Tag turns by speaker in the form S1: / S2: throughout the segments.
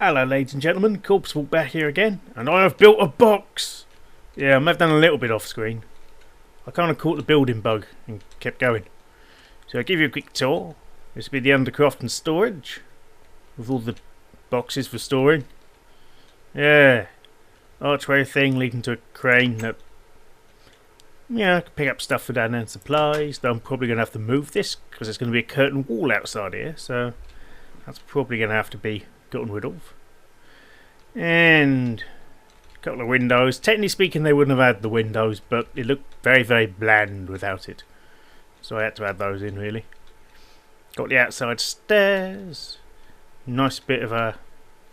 S1: Hello ladies and gentlemen, Corpsewalk back here again, and I have built a box! Yeah, I may have done a little bit off screen. I kind of caught the building bug and kept going. So I'll give you a quick tour. This will be the undercroft and storage, with all the boxes for storing. Yeah, archway thing leading to a crane that, yeah, I can pick up stuff for down there and supplies. Though I'm probably going to have to move this, because there's going to be a curtain wall outside here, so that's probably going to have to be gotten rid of. And a couple of windows. Technically speaking, they wouldn't have had the windows, but it looked very, very bland without it. So I had to add those in, really. Got the outside stairs. Nice bit of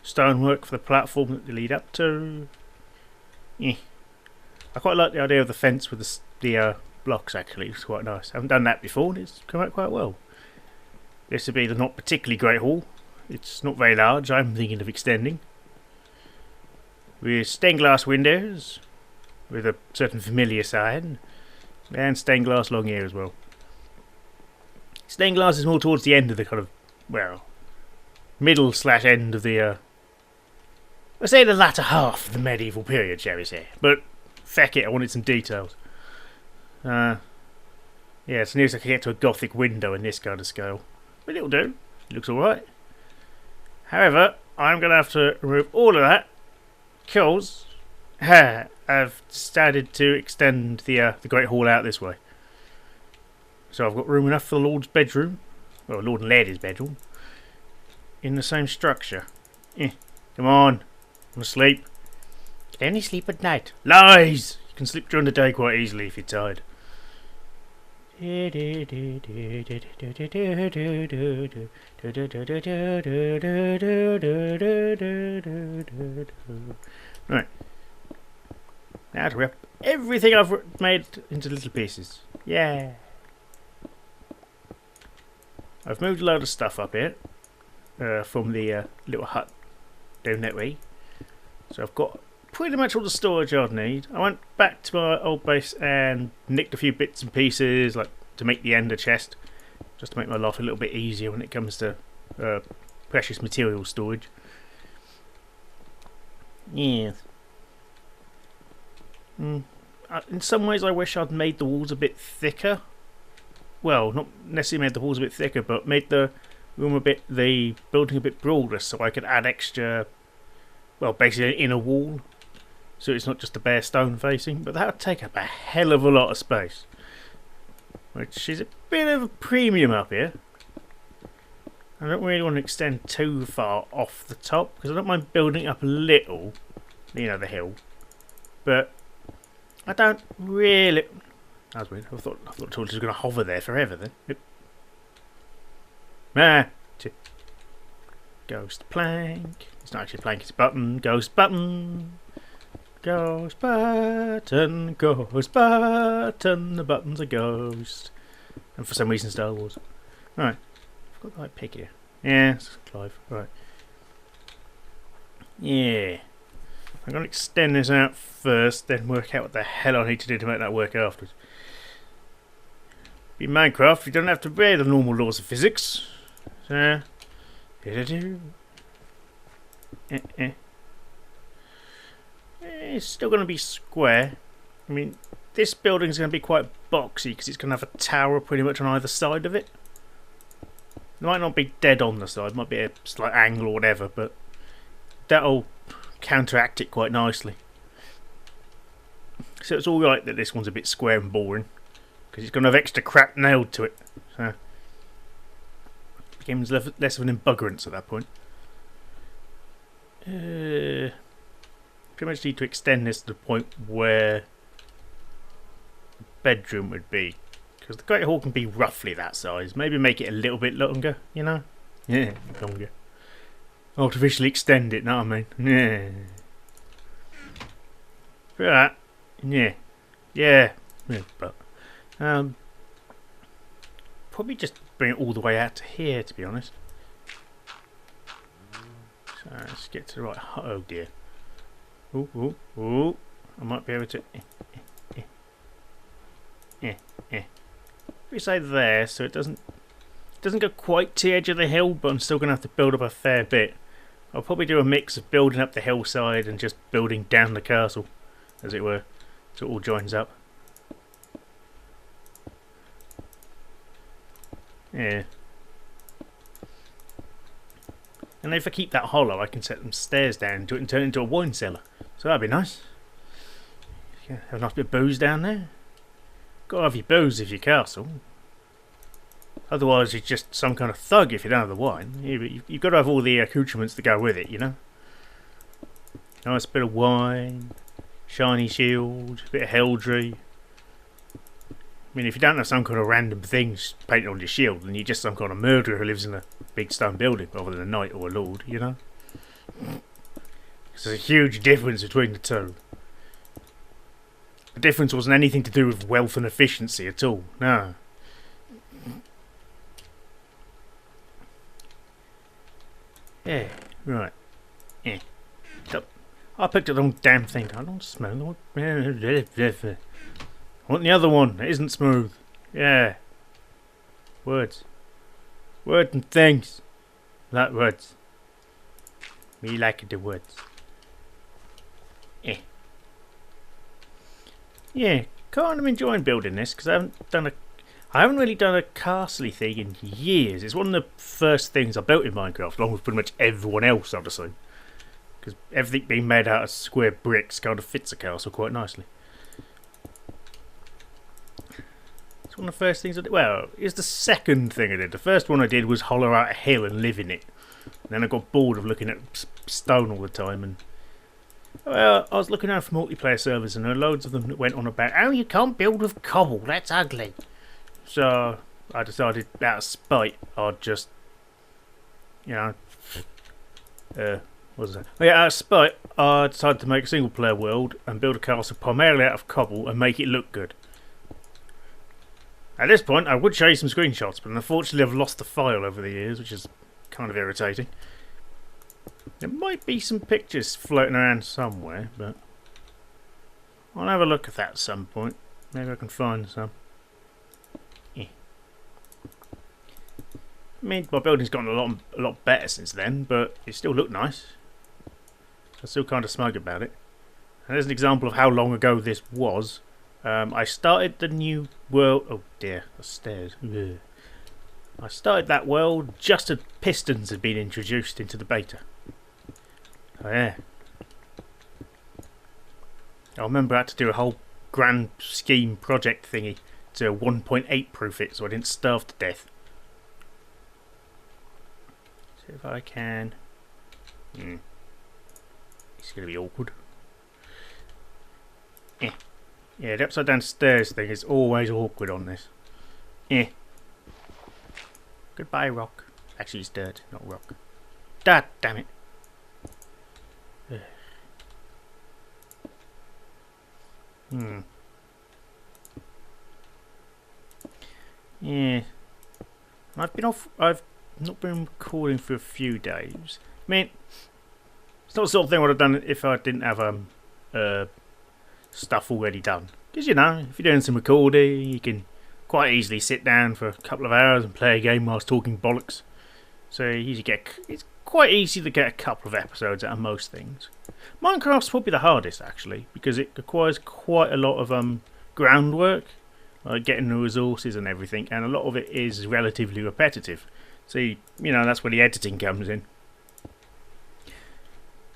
S1: stonework for the platform that they lead up to. Yeah. I quite like the idea of the fence with the blocks, actually. It's quite nice. I haven't done that before, and it's come out quite well. This would be the not particularly great hall. It's not very large. I'm thinking of extending. With stained glass windows, with a certain familiar sign, and stained glass along here as well. Stained glass is more towards the end of the kind of, well, middle / end of the, let's say the latter half of the medieval period, shall we say. But, feck it, I wanted some details. Yeah, it's news I can get to a gothic window in this kind of scale. But it'll do. It looks alright. However, I'm going to have to remove all of that because I've decided to extend the Great Hall out this way. So I've got room enough for the Lord's bedroom, well, Lord and Lady's bedroom, in the same structure. Come on, I'm asleep. Can only sleep at night. Lies! You can sleep during the day quite easily if you're tired. Right. Now to rip everything I've made into little pieces. Yeah. I've moved a load of stuff up here from the little hut down that way. So I've got pretty much all the storage I'd need. I went back to my old base and nicked a few bits and pieces, like to make the ender chest, just to make my life a little bit easier when it comes to precious material storage. Yeah. In some ways I wish I'd made the walls a bit thicker. Well, not necessarily made the walls a bit thicker, but made the room the building a bit broader so I could add extra, well, basically an inner wall. So it's not just a bare stone facing, but that would take up a hell of a lot of space. Which is a bit of a premium up here. I don't really want to extend too far off the top, because I don't mind building up a little, you know, the hill. But I don't really... That was weird. I thought the torch was going to hover there forever then. Yep. Ghost plank. It's not actually a plank, it's a button. Ghost button. Ghost button, ghost button, the button's a ghost. And for some reason Star Wars. Right, I've got the right pick here. Yeah, it's Clive, right. Yeah. I'm going to extend this out first, then work out what the hell I need to do to make that work afterwards. In Minecraft, you don't have to obey the normal laws of physics. So, it's still going to be square. I mean, this building is going to be quite boxy because it's going to have a tower pretty much on either side of it. It might not be dead on the side, it might be a slight angle or whatever, but that'll counteract it quite nicely. So it's alright that this one's a bit square and boring because it's going to have extra crap nailed to it. So it becomes less of an embuggerance at that point. Pretty much need to extend this to the point where the bedroom would be, because the Great Hall can be roughly that size. Maybe make it a little bit longer, you know? Yeah, longer. Artificially extend it, know what I mean? Yeah. For that, yeah, but probably just bring it all the way out to here, to be honest. So let's get to the right. Oh dear. Ooh. I might be able to. We say there, so it doesn't go quite to the edge of the hill, but I'm still going to have to build up a fair bit. I'll probably do a mix of building up the hillside and just building down the castle, as it were, so it all joins up. Yeah. And if I keep that hollow, I can set some stairs down to it and turn it into a wine cellar. So that'd be nice. Yeah, have a nice bit of booze down there. Gotta have your booze if you're castle. Otherwise, you're just some kind of thug if you don't have the wine. You've got to have all the accoutrements that go with it, you know? Nice bit of wine, shiny shield, a bit of heraldry. I mean, if you don't have some kind of random things painted on your shield, then you're just some kind of murderer who lives in a big stone building rather than a knight or a lord, you know? There's a huge difference between the two. The difference wasn't anything to do with wealth and efficiency at all, no. Yeah, right. Yeah. I picked up the wrong damn thing. I don't smell. I want the other one. It isn't smooth. Yeah. Words. Words and things. Like words. Me like the words. Yeah, kind of enjoying building this because I haven't really done a castle thing in years. It's one of the first things I built in Minecraft, along with pretty much everyone else, I'd assume. Because everything being made out of square bricks kind of fits a castle quite nicely. It's one of the first things I did. Well, it's the second thing I did. The first one I did was hollow out a hill and live in it. And then I got bored of looking at stone all the time. And well, I was looking out for multiplayer servers and there were loads of them that went on about, oh, you can't build with cobble, that's ugly. So I decided, out of spite, I'd just, you know, what was that? Oh, yeah, out of spite, I decided to make a single player world and build a castle primarily out of cobble and make it look good. At this point, I would show you some screenshots, but unfortunately I've lost the file over the years, which is kind of irritating. There might be some pictures floating around somewhere, but I'll have a look at that at some point. Maybe I can find some. I mean, my building's gotten a lot better since then, but it still looked nice. I'm still kind of smug about it. And there's an example of how long ago this was. I started the new world. Oh dear, the stairs. Ugh. I started that world just as pistons had been introduced into the beta. Oh yeah. I remember I had to do a whole grand scheme project thingy to 1.8 proof it so I didn't starve to death. See if I can. It's going to be awkward. Yeah, the upside down stairs thing is always awkward on this. Goodbye, rock. Actually, it's dirt, not rock. God damn it. Yeah. I've not been recording for a few days. I mean, it's not the sort of thing I would have done if I didn't have stuff already done. Because, you know, if you're doing some recording, you can quite easily sit down for a couple of hours and play a game whilst talking bollocks. So it's quite easy to get a couple of episodes out of most things. Minecraft's probably the hardest, actually, because it requires quite a lot of groundwork, like getting the resources and everything, and a lot of it is relatively repetitive. So, you know, that's where the editing comes in.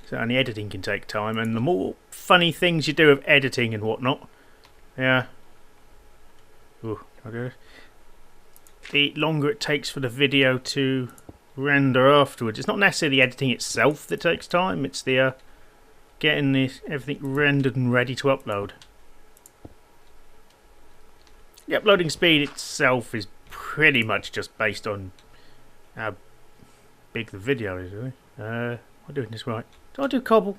S1: So, and the editing can take time, and the more funny things you do with editing and whatnot, yeah. Ooh, can I do it? The longer it takes for the video to render afterwards. It's not necessarily the editing itself that takes time, it's the getting everything rendered and ready to upload. The uploading speed itself is pretty much just based on how big the video is, really. Am I doing this right? Did I do cobble?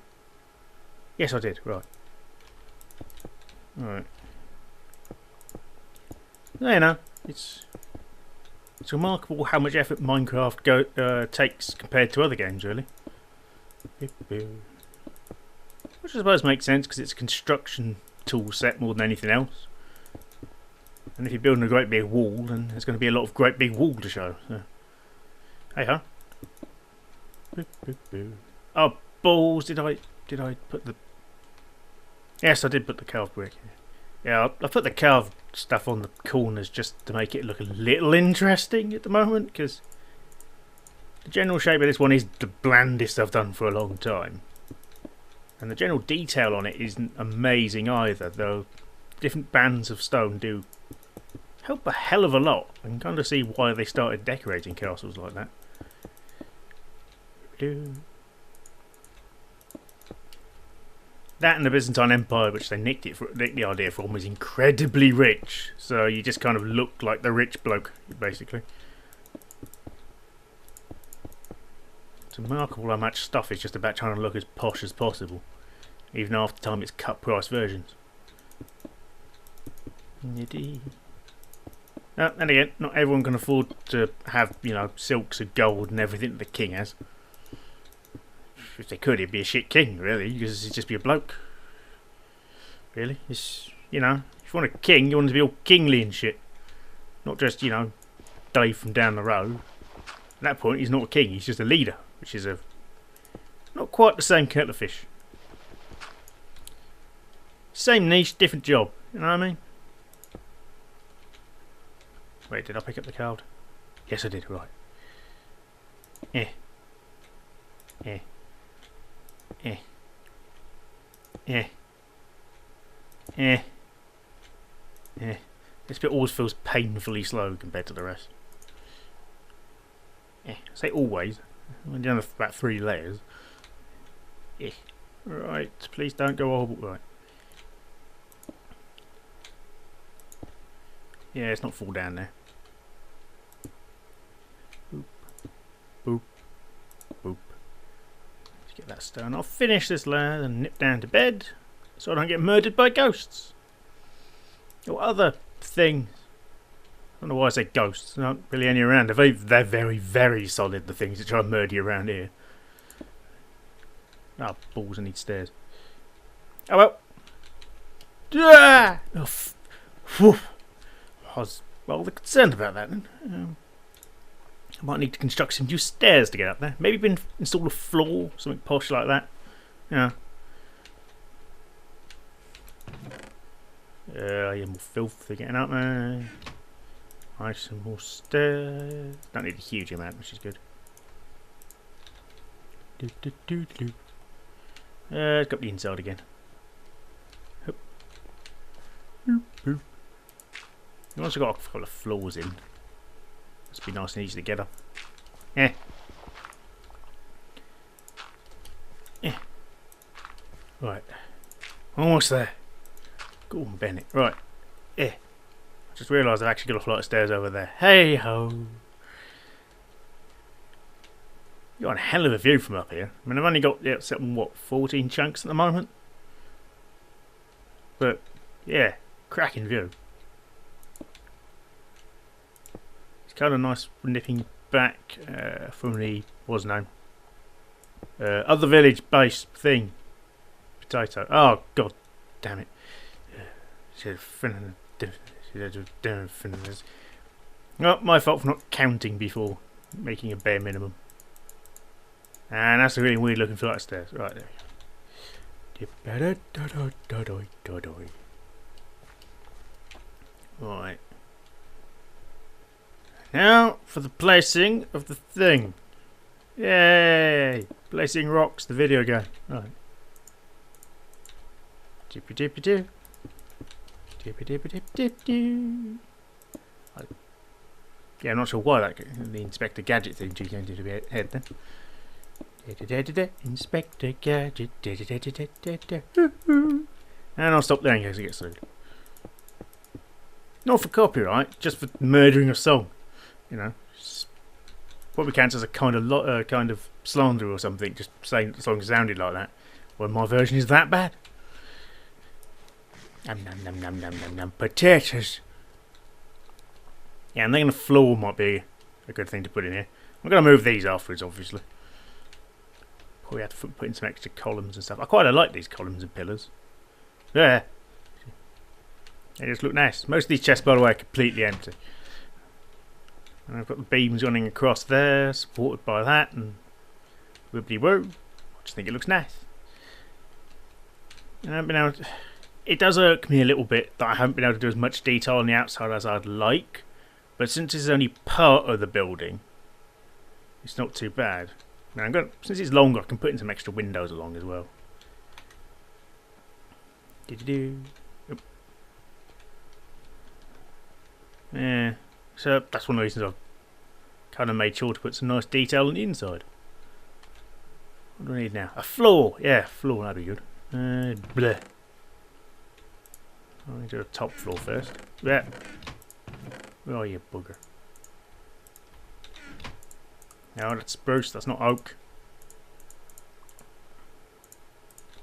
S1: Yes, I did, right. Alright. You know, it's remarkable how much effort Minecraft takes compared to other games, really. Which I suppose makes sense because it's a construction tool set more than anything else. And if you're building a great big wall, then there's going to be a lot of great big wall to show. So. Hey ho. Oh, balls! Did I put the... Yes, I did put the carved brick. Yeah, I put the carved stuff on the corners just to make it look a little interesting at the moment, because the general shape of this one is the blandest I've done for a long time. And the general detail on it isn't amazing either, though different bands of stone do help a hell of a lot. I can kind of see why they started decorating castles like that. That and the Byzantine Empire, which they nicked the idea from, was incredibly rich. So you just kind of look like the rich bloke, basically. It's remarkable how much stuff is just about trying to look as posh as possible, even after the time it's cut price versions. Oh, and again, not everyone can afford to have, you know, silks and gold and everything that the king has. If they could, he'd be a shit king, really, because he'd just be a bloke. Really, it's, you know, if you want a king, you want him to be all kingly and shit, not just, you know, Dave from down the road. At that point, he's not a king; he's just a leader, which is not quite the same kettle of fish. Same niche, different job. You know what I mean? Wait, did I pick up the card? Yes, I did. Right. Eh. Eh. Eh. Eh. Eh. Eh. This bit always feels painfully slow compared to the rest. Eh. I say always. I'm down to about 3 layers. Eh. Right. Please don't go horrible. Right. Yeah, it's not fall down there. Boop. Boop. Boop. Let's get that stone. I'll finish this layer and nip down to bed so I don't get murdered by ghosts. Or other things. I don't know why I say ghosts. There's not really any around. They're very, very solid, the things that try and murder you around here. Oh, balls, I need stairs. Oh well. Ah! Oh, whew. I was rather concerned about that then. I might need to construct some new stairs to get up there. Maybe even install a floor, something posh like that. Yeah. Yeah, more filth to getting up there. Nice, some more stairs. Don't need a huge amount, which is good. Let's go up the inside again. Hoop. Boop, boop. You've also got a couple of floors in. Must be nice and easy to get up. Yeah. Yeah. Right. Almost there. Go on, Bennett. Right. Yeah. I just realised I've actually got a flight of stairs over there. Hey ho. You got a hell of a view from up here. I mean, I've only got, what, 14 chunks at the moment? But, yeah, cracking view. Kind of nice nipping back from the other village base thing. Potato. Oh god damn it. Oh, my fault for not counting before making a bare minimum. And that's a really weird looking flight of stairs. Right there. Right. Now for the placing of the thing. Yay! Placing rocks, the video game. Right. Dippy dippy doo. Dippy dippy dip dip doo. Yeah, I'm not sure why the Inspector Gadget thing is going to be ahead then. Inspector Gadget. And I'll stop there in case it gets sued. Not for copyright, just for murdering a song. You know, probably counts as a kind of slander or something, just saying the song sounded like that. Well, my version is that bad. Nom nom nom nom nom nom nom. Potatoes. Yeah, and then the floor might be a good thing to put in here. I'm going to move these afterwards, obviously. Probably have to put in some extra columns and stuff. I quite like these columns and pillars. Yeah. They just look nice. Most of these chests, by the way, are completely empty. And I've got the beams running across there, supported by that, and Wibbly woo. I just think it looks nice. And I haven't been able to, it does irk me a little bit that I haven't been able to do as much detail on the outside as I'd like. But since it's only part of the building, it's not too bad. Now since it's longer, I can put in some extra windows along as well. Yep. Yeah, so that's one of the reasons I've kind of made sure to put some nice detail on the inside. What do I need now? A floor! Yeah, floor, that'd be good. Bleh. I need to do a top floor first. Yeah. Where are you, bugger? No, that's spruce, that's not oak.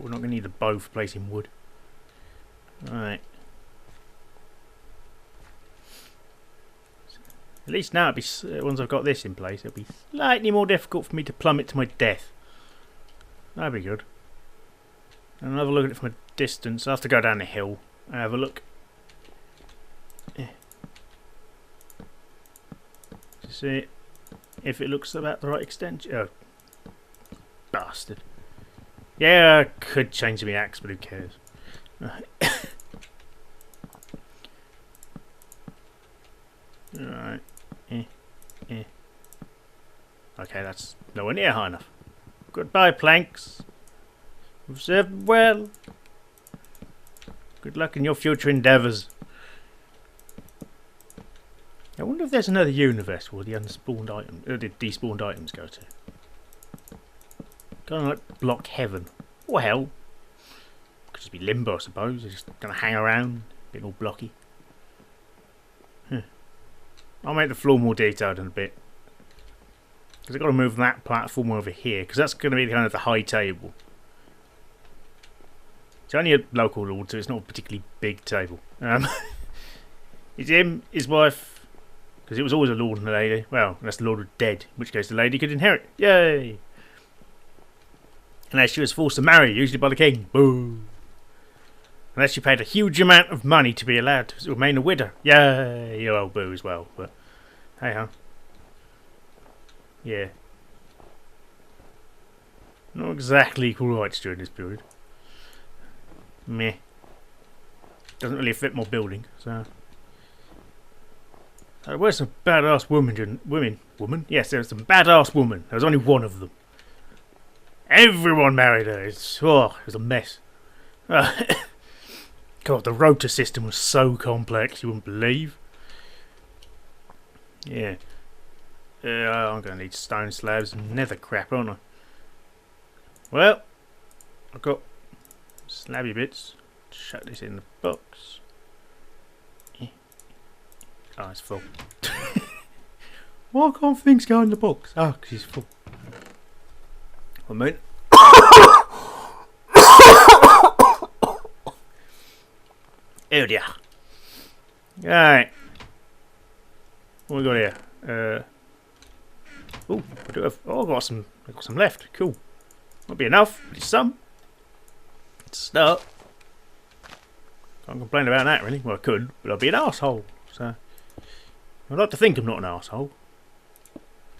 S1: We're not going to need a bow for placing wood. Alright. At least now, once I've got this in place, it'll be slightly more difficult for me to plummet to my death. That'd be good. And I'll have a look at it from a distance. I'll have to go down the hill and have a look. To see if it looks about the right extension. Oh, bastard. Yeah, I could change my axe, but who cares? Alright. Okay, that's nowhere near high enough. Goodbye, planks. You've served well. Good luck in your future endeavours. I wonder if there's another universe where the unspawned items, the despawned items go to. Kind of like block heaven. Or hell. Could just be limbo, I suppose. They're just going to hang around, getting all blocky. I'll make the floor more detailed in a bit. Because I've got to move that platform over here. Because that's going to be kind of the high table. It's only a local lord, so it's not a particularly big table. It's him, his wife. Because it was always a lord and a lady. Well, unless the lord was dead. In which case the lady could inherit. Yay! Unless she was forced to marry, usually by the king. Boo! Unless you paid a huge amount of money to be allowed to remain a widow. Yay! You old boo as well. But hey ho. Yeah. Not exactly equal rights during this period. Meh. Doesn't really fit my building, so. There were some badass women? Yes, there was some badass woman. There was only one of them. Everyone married her. It was a mess. God, the rota system was so complex, you wouldn't believe. Yeah. I'm going to need stone slabs and nether crap, aren't I? Well, I've got slabby bits. Shut this in the box. Oh, it's full. Why can't things go in the box? Oh, because it's full. 1 minute. Oh dear. Right. What we got here? I've got some left. Cool. Won't be enough, but it's some. It's a start. Can't complain about that really. Well, I could, but I'd be an arsehole. So I'd like to think I'm not an arsehole.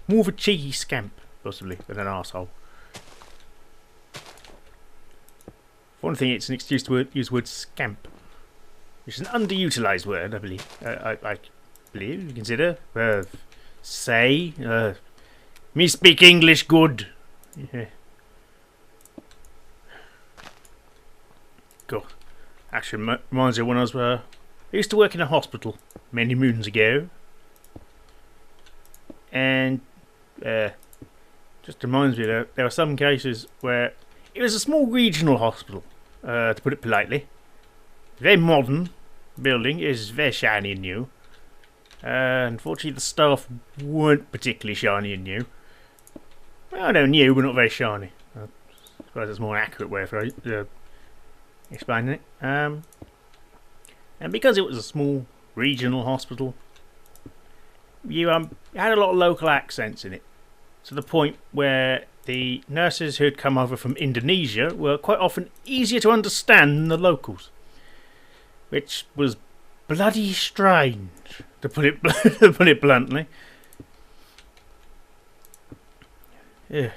S1: More of a cheeky scamp, possibly, than an arsehole. For one thing, it's an excuse to use the word scamp, which is an underutilised word, I believe. I believe you consider. Say, me speak English good. Yeah. God, actually reminds me of when I used to work in a hospital many moons ago, and just reminds me that there were some cases where it was a small regional hospital, to put it politely. Very modern building, it is very shiny and new. Unfortunately, the staff weren't particularly shiny and new. Well, no, new, but not very shiny. I suppose that's a more accurate way of explaining it. And because it was a small regional hospital, you had a lot of local accents in it, to the point where the nurses who had come over from Indonesia were quite often easier to understand than the locals, which was bloody strange, to put it bluntly. Yeah.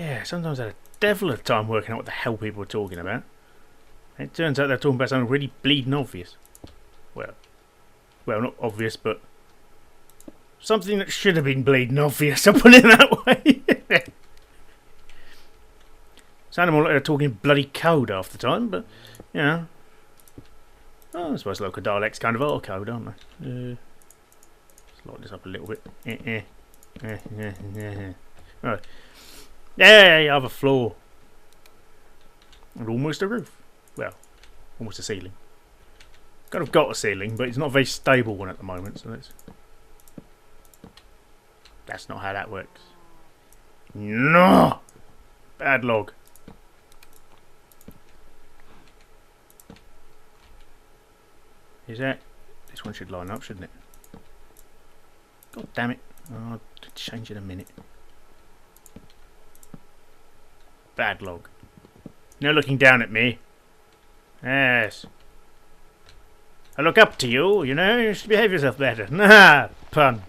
S1: Yeah, sometimes I had a devil of a time working out what the hell people were talking about. It turns out they're talking about something really bleeding obvious. Well, not obvious, but something that should have been bleeding obvious, I'll put it that way. Sounded more like they're talking bloody code half the time, but, you know. Oh, I suppose local dialects kind of are code, aren't they? Let's light this up a little bit. Right. Yeah, you have a floor. And almost a roof. Well, almost a ceiling. Kind of got a ceiling, but it's not a very stable one at the moment, so that's not how that works. No! Bad log. Is that... This one should line up, shouldn't it? God damn it. Oh, I'll change in a minute. Bad log. No looking down at me. Yes. I look up to you, you know. You should behave yourself better. Nah, pun.